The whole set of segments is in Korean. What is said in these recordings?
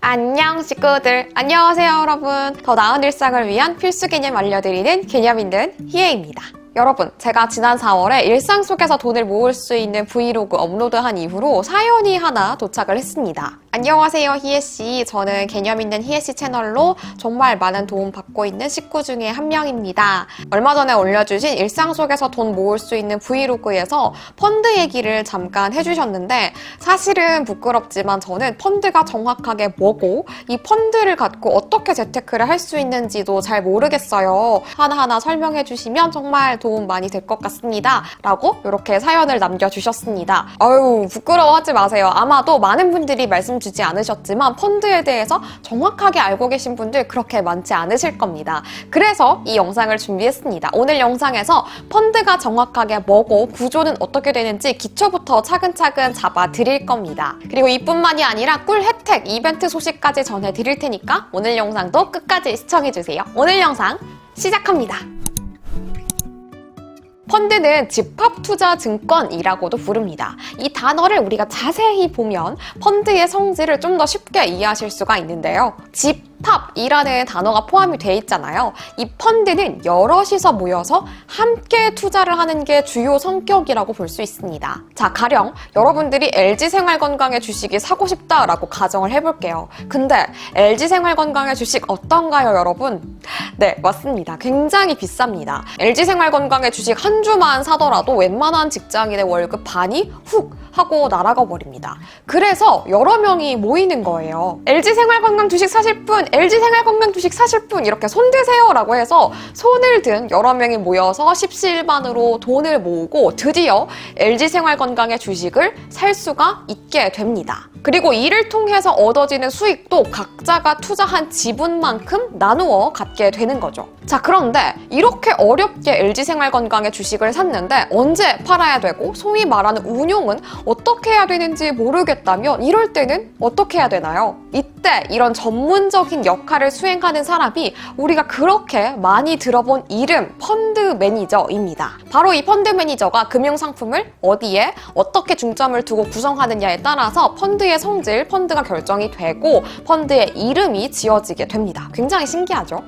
안녕 식구들, 안녕하세요 여러분. 더 나은 일상을 위한 필수 개념 알려드리는 개념 있는 희애입니다. 여러분, 제가 지난 4월에 일상 속에서 돈을 모을 수 있는 브이로그 업로드한 이후로 사연이 하나 도착을 했습니다. 안녕하세요 희애씨. 저는 개념 있는 희애씨 채널로 정말 많은 도움 받고 있는 식구 중에 한 명입니다. 얼마 전에 올려주신 일상 속에서 돈 모을 수 있는 브이로그에서 펀드 얘기를 잠깐 해주셨는데, 사실은 부끄럽지만 저는 펀드가 정확하게 뭐고 이 펀드를 갖고 어떻게 재테크를 할 수 있는지도 잘 모르겠어요. 하나하나 설명해 주시면 정말 도움 많이 될 것 같습니다. 라고 이렇게 사연을 남겨주셨습니다. 아유, 부끄러워하지 마세요. 아마도 많은 분들이 말씀 주지 않으셨지만 펀드에 대해서 정확하게 알고 계신 분들 그렇게 많지 않으실 겁니다. 그래서 이 영상을 준비했습니다. 오늘 영상에서 펀드가 정확하게 뭐고 구조는 어떻게 되는지 기초부터 차근차근 잡아드릴 겁니다. 그리고 이뿐만이 아니라 꿀 혜택 이벤트 소식까지 전해드릴 테니까 오늘 영상도 끝까지 시청해주세요. 오늘 영상 시작합니다. 펀드는 집합투자증권이라고도 부릅니다. 이 단어를 우리가 자세히 보면 펀드의 성질을 좀 더 쉽게 이해하실 수가 있는데요. 집합이라는 단어가 포함이 돼 있잖아요. 이 펀드는 여럿이서 모여서 함께 투자를 하는 게 주요 성격이라고 볼 수 있습니다. 자, 가령 여러분들이 LG생활건강의 주식이 사고 싶다라고 가정을 해볼게요. 근데 LG생활건강의 주식 어떤가요, 여러분? 네, 맞습니다. 굉장히 비쌉니다. LG생활건강의 주식 한 주만 사더라도 웬만한 직장인의 월급 반이 훅 하고 날아가 버립니다. 그래서 여러 명이 모이는 거예요. LG생활건강 주식 사실 분, LG생활건강 주식 사실 분, 이렇게 손 드세요 라고 해서 손을 든 여러 명이 모여서 십시일반으로 돈을 모으고 드디어 LG생활건강의 주식을 살 수가 있게 됩니다. 그리고 이를 통해서 얻어지는 수익도 각자가 투자한 지분만큼 나누어 갖게 되는 거죠. 자, 그런데 이렇게 어렵게 LG생활건강의 주식을 샀는데 언제 팔아야 되고 소위 말하는 운용은 어떻게 해야 되는지 모르겠다면 이럴 때는 어떻게 해야 되나요? 이때 이런 전문적인 역할을 수행하는 사람이 우리가 그렇게 많이 들어본 이름 펀드 매니저입니다. 바로 이 펀드 매니저가 금융상품을 어디에 어떻게 중점을 두고 구성하느냐에 따라서 펀드의 성질, 펀드가 결정이 되고 펀드의 이름이 지어지게 됩니다. 굉장히 신기하죠?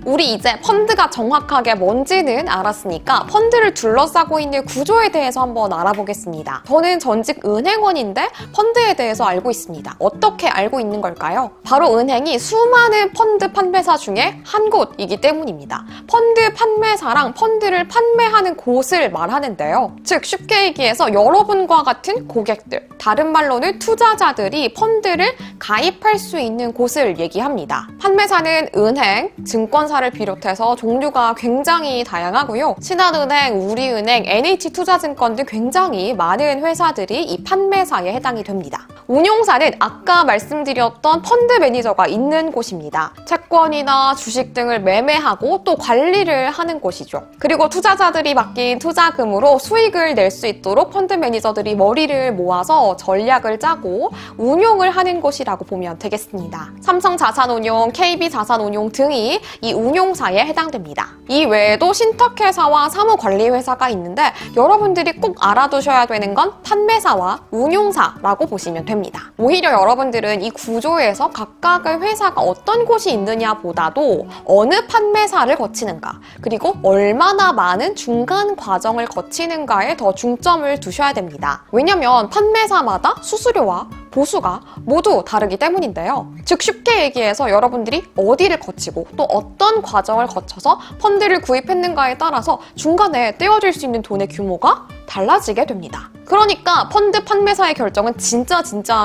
우리 이제 펀드가 정확하게 뭔지는 알았으니까 펀드를 둘러싸고 있는 구조에 대해서 한번 알아보겠습니다. 저는 전직 은행원인데 펀드에 대해서 알고 있습니다. 어떻게 알고 있는 걸까요? 바로 은행이 수많은 펀드 판매사 중에 한 곳이기 때문입니다. 펀드 판매사랑 펀드를 판매하는 곳을 말하는데요. 즉 쉽게 얘기해서 여러분과 같은 고객들, 다른 말로는 투자자들이 펀드를 가입할 수 있는 곳을 얘기합니다. 판매사는 은행, 증권사를 비롯해서 종류가 굉장히 다양하고요. 신한은행, 우리은행, NH투자증권 등 굉장히 많은 회사들이 이 판매사에 해당이 됩니다. 운용사는 아까 말씀드렸던 펀드 매니저가 있는 곳입니다. 채권이나 주식 등을 매매하고 또 관리를 하는 곳이죠. 그리고 투자자들이 맡긴 투자금으로 수익을 낼 수 있도록 펀드 매니저들이 머리를 모아서 전략을 짜고 운용을 하는 곳이라고 보면 되겠습니다. 삼성자산운용, KB자산운용 등이 이 운용사에 해당됩니다. 이 외에도 신탁회사와 사무관리회사가 있는데 여러분들이 꼭 알아두셔야 되는 건 판매사와 운용사라고 보시면 됩니다. 오히려 여러분들은 이 구조에서 각각의 회사가 어떤 곳이 있느냐 보다도 어느 판매사를 거치는가, 그리고 얼마나 많은 중간 과정을 거치는가에 더 중점을 두셔야 됩니다. 왜냐면 판매사마다 수수료와 보수가 모두 다르기 때문인데요. 즉 쉽게 얘기해서 여러분들이 어디를 거치고 또 어떤 과정을 거쳐서 펀드를 구입했는가에 따라서 중간에 떼어질 수 있는 돈의 규모가 달라지게 됩니다. 그러니까 펀드 판매사의 결정은 진짜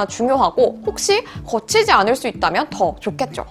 중요하고 혹시 거치지 않을 수 있다면 더 좋겠죠.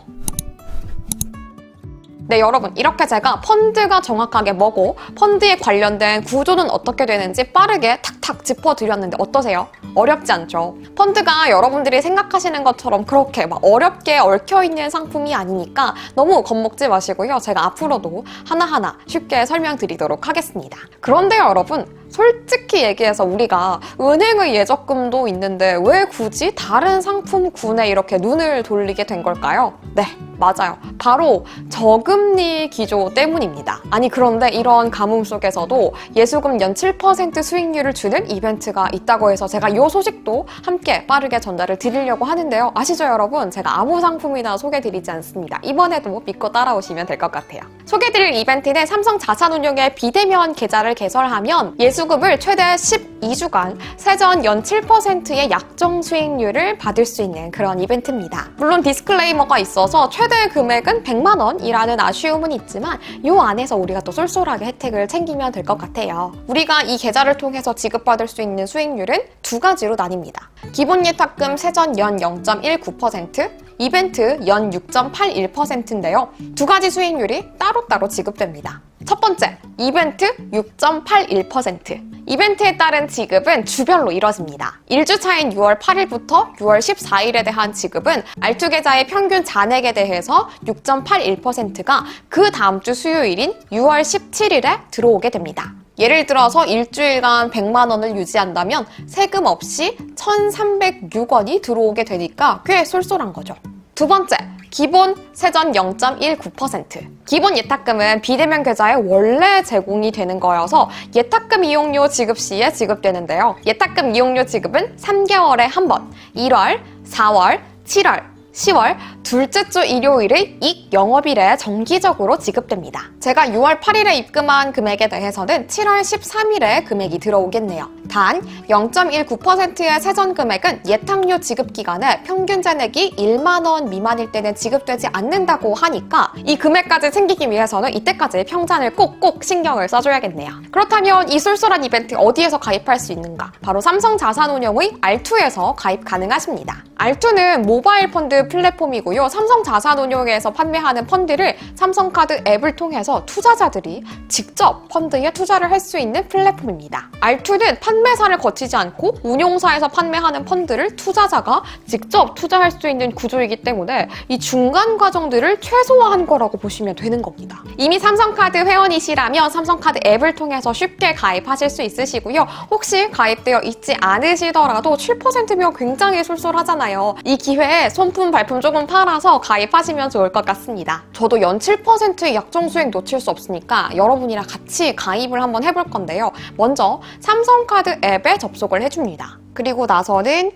네, 여러분, 이렇게 제가 펀드가 정확하게 뭐고 펀드에 관련된 구조는 어떻게 되는지 빠르게 탁탁 짚어드렸는데 어떠세요? 어렵지 않죠? 펀드가 여러분들이 생각하시는 것처럼 그렇게 막 어렵게 얽혀있는 상품이 아니니까 너무 겁먹지 마시고요. 제가 앞으로도 하나하나 쉽게 설명드리도록 하겠습니다. 그런데요, 여러분, 솔직히 얘기해서 우리가 은행의 예적금도 있는데 왜 굳이 다른 상품군에 이렇게 눈을 돌리게 된 걸까요? 네, 맞아요. 바로 저금리 기조 때문입니다. 아니 그런데 이런 가뭄 속에서도 예수금 연 7% 수익률을 주는 이벤트가 있다고 해서 제가 이 소식도 함께 빠르게 전달을 드리려고 하는데요. 아시죠 여러분? 제가 아무 상품이나 소개드리지 않습니다. 이번에도 믿고 따라오시면 될 것 같아요. 소개드릴 이벤트는 삼성자산운용의 비대면 계좌를 개설하면 예수금을 최대 12주간 세전 연 7%의 약정 수익률을 받을 수 있는 그런 이벤트입니다. 물론 디스클레이머가 있어서 최대 금액은 100만 원이라는 아쉬움은 있지만 이 안에서 우리가 또 쏠쏠하게 혜택을 챙기면 될 것 같아요. 우리가 이 계좌를 통해서 지급받을 수 있는 수익률은 두 가지로 나뉩니다. 기본 예탁금 세전 연 0.19%, 이벤트 연 6.81%인데요. 두 가지 수익률이 따로따로 지급됩니다. 첫 번째, 이벤트 6.81%. 이벤트에 따른 지급은 주별로 이뤄집니다. 1주 차인 6월 8일부터 6월 14일에 대한 지급은 알투 계좌의 평균 잔액에 대해서 6.81%가 그 다음 주 수요일인 6월 17일에 들어오게 됩니다. 예를 들어서 일주일간 100만 원을 유지한다면 세금 없이 1,306원이 들어오게 되니까 꽤 쏠쏠한 거죠. 두 번째, 기본 세전 0.19%. 기본 예탁금은 비대면 계좌에 원래 제공이 되는 거여서 예탁금 이용료 지급 시에 지급되는데요. 예탁금 이용료 지급은 3개월에 한 번, 1월, 4월, 7월, 10월 둘째 주 일요일의 익 영업일에 정기적으로 지급됩니다. 제가 6월 8일에 입금한 금액에 대해서는 7월 13일에 금액이 들어오겠네요. 단 0.19%의 세전 금액은 예탁료 지급 기간에 평균 잔액이 1만 원 미만일 때는 지급되지 않는다고 하니까 이 금액까지 챙기기 위해서는 이때까지 평잔을 꼭꼭 신경을 써줘야겠네요. 그렇다면 이 쏠쏠한 이벤트 어디에서 가입할 수 있는가? 바로 삼성자산운용의 R2에서 가입 가능하십니다. R2는 모바일 펀드 플랫폼이고요. 삼성자산운용에서 판매하는 펀드를 삼성카드 앱을 통해서 투자자들이 직접 펀드에 투자를 할 수 있는 플랫폼입니다. R2는 판매사를 거치지 않고 운용사에서 판매하는 펀드를 투자자가 직접 투자할 수 있는 구조이기 때문에 이 중간 과정들을 최소화한 거라고 보시면 되는 겁니다. 이미 삼성카드 회원이시라면 삼성카드 앱을 통해서 쉽게 가입하실 수 있으시고요. 혹시 가입되어 있지 않으시더라도 7%면 굉장히 쏠쏠하잖아요. 이 기회에 손품 발품 조금 팔아서 가입하시면 좋을 것 같습니다. 저도 연 7%의 약정 수익 놓칠 수 없으니까 여러분이랑 같이 가입을 한번 해볼 건데요. 먼저 삼성카드 앱에 접속을 해줍니다. 그리고 나서는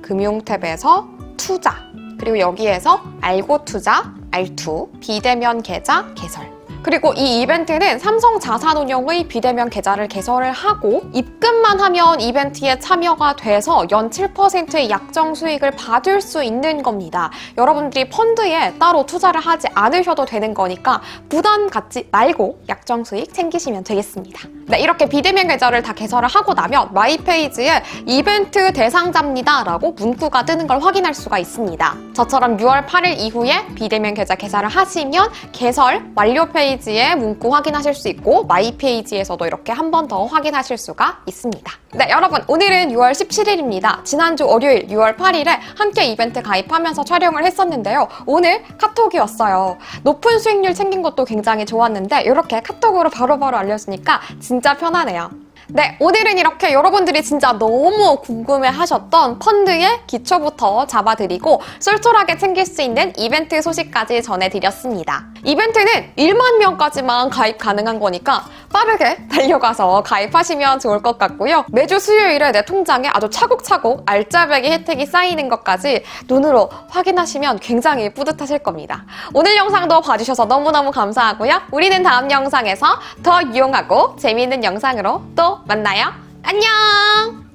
금융탭에서 투자, 그리고 여기에서 알고 투자, R2, 비대면 계좌 개설. 그리고 이 이벤트는 삼성자산운용의 비대면 계좌를 개설을 하고 입금만 하면 이벤트에 참여가 돼서 연 7%의 약정 수익을 받을 수 있는 겁니다. 여러분들이 펀드에 따로 투자를 하지 않으셔도 되는 거니까 부담 갖지 말고 약정 수익 챙기시면 되겠습니다. 네, 이렇게 비대면 계좌를 다 개설을 하고 나면 마이 페이지에 이벤트 대상자입니다 라고 문구가 뜨는 걸 확인할 수가 있습니다. 저처럼 6월 8일 이후에 비대면 계좌 개설을 하시면 개설 완료 페이지에 문구 확인하실 수 있고 마이 페이지에서도 이렇게 한 번 더 확인하실 수가 있습니다. 네, 여러분 오늘은 6월 17일입니다. 지난주 월요일 6월 8일에 함께 이벤트 가입하면서 촬영을 했었는데요. 오늘 카톡이 왔어요. 높은 수익률 챙긴 것도 굉장히 좋았는데 이렇게 카톡으로 바로바로 알려주니까 진짜 편하네요. 네, 오늘은 이렇게 여러분들이 진짜 너무 궁금해하셨던 펀드의 기초부터 잡아드리고 쏠쏠하게 챙길 수 있는 이벤트 소식까지 전해드렸습니다. 이벤트는 1만 명까지만 가입 가능한 거니까 빠르게 달려가서 가입하시면 좋을 것 같고요. 매주 수요일에 내 통장에 아주 차곡차곡 알짜배기 혜택이 쌓이는 것까지 눈으로 확인하시면 굉장히 뿌듯하실 겁니다. 오늘 영상도 봐주셔서 너무너무 감사하고요. 우리는 다음 영상에서 더 유용하고 재미있는 영상으로 또 만나요. 안녕!